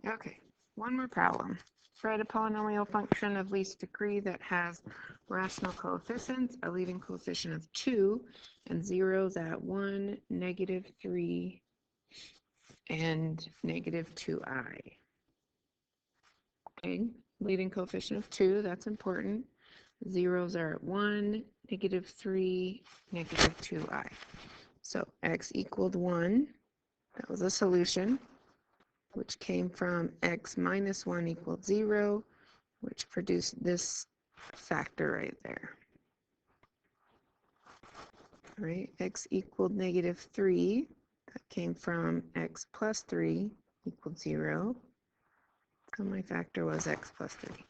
Okay, one more problem. Write a polynomial function of least degree that has rational coefficients, a leading coefficient of 2, and zeros at 1, -3, and -2i. Okay, leading coefficient of 2, that's important. Zeros are at 1, -3, -2i. So x equaled 1, that was a solution, which came from x minus 1 equals 0, which produced this factor right there. All right, x equaled -3, that came from x plus 3 equals 0. So my factor was x plus 3.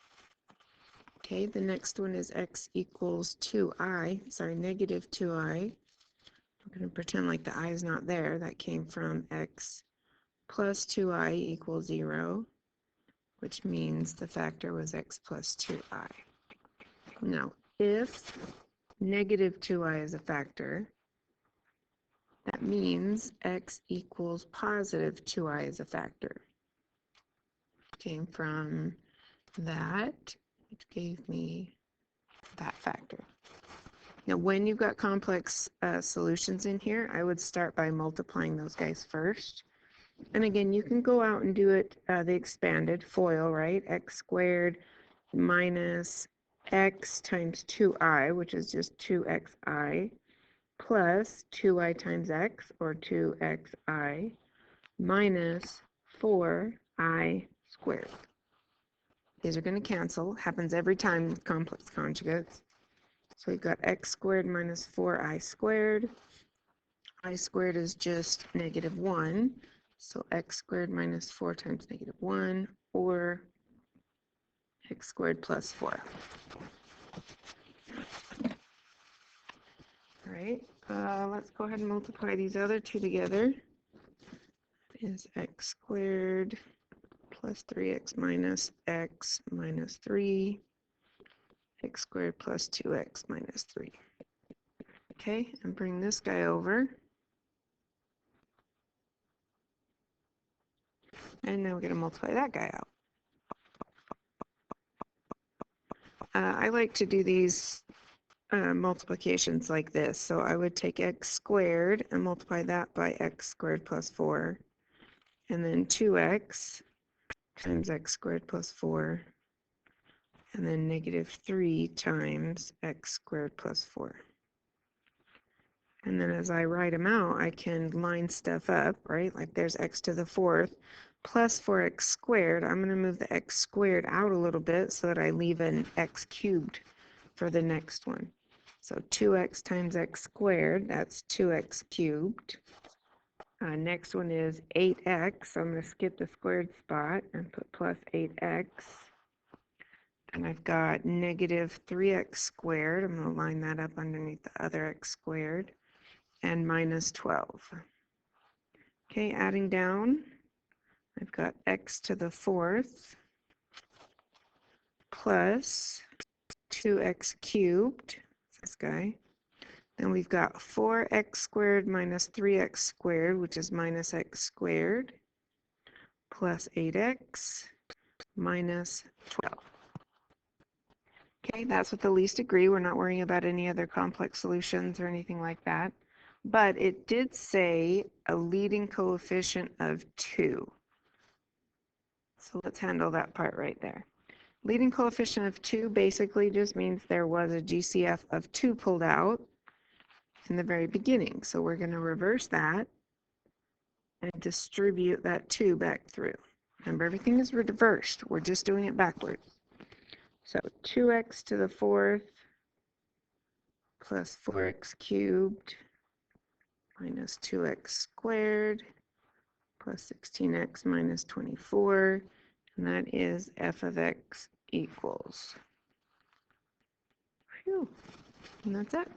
Okay, the next one is x equals 2i, sorry, -2i. I'm going to pretend like the I is not there. That came from x plus 2i equals 0, which means the factor was x plus 2i. Now, if -2i is a factor, that means x equals positive 2i is a factor. Came from that, which gave me that factor. Now, when you've got complex solutions in here, I would start by multiplying those guys first. And again, you can go out and do it the expanded FOIL, right? X squared minus x times 2i, which is just 2xi, plus 2i times x, or 2xi, minus 4i squared. These are going to cancel. Happens every time with complex conjugates. So we've got x squared minus 4i squared. I squared is just -1. So x squared minus 4 times -1, or x squared plus 4. All right, let's go ahead and multiply these other two together. Is x squared plus 3x minus x minus 3, x squared plus 2x minus 3. Okay, and bring this guy over. And now we're going to multiply that guy out. I like to do these multiplications like this. So I would take x squared and multiply that by x squared plus 4. And then 2x times x squared plus 4. And then -3 times x squared plus 4. And then as I write them out, I can line stuff up, right? Like there's x to the 4th plus 4x squared. I'm going to move the x squared out a little bit so that I leave an x cubed for the next one. So 2x times x squared, that's 2x cubed. Next one is 8x, so I'm going to skip the squared spot and put plus 8x. And I've got -3x squared. I'm going to line that up underneath the other x squared. And minus 12. Okay, adding down, I've got x to the 4th plus 2x cubed, this guy. Then we've got 4x squared minus 3x squared, which is minus x squared, plus 8x minus 12. Okay, that's with the least degree. We're not worrying about any other complex solutions or anything like that. But it did say a leading coefficient of 2. So let's handle that part right there. Leading coefficient of 2 basically just means there was a GCF of 2 pulled out in the very beginning. So we're going to reverse that and distribute that 2 back through. Remember, everything is reversed. We're just doing it backwards. So 2x to the 4th plus 4x cubed minus 2x squared plus 16x minus 24, and that is f of x equals. Phew. And that's it.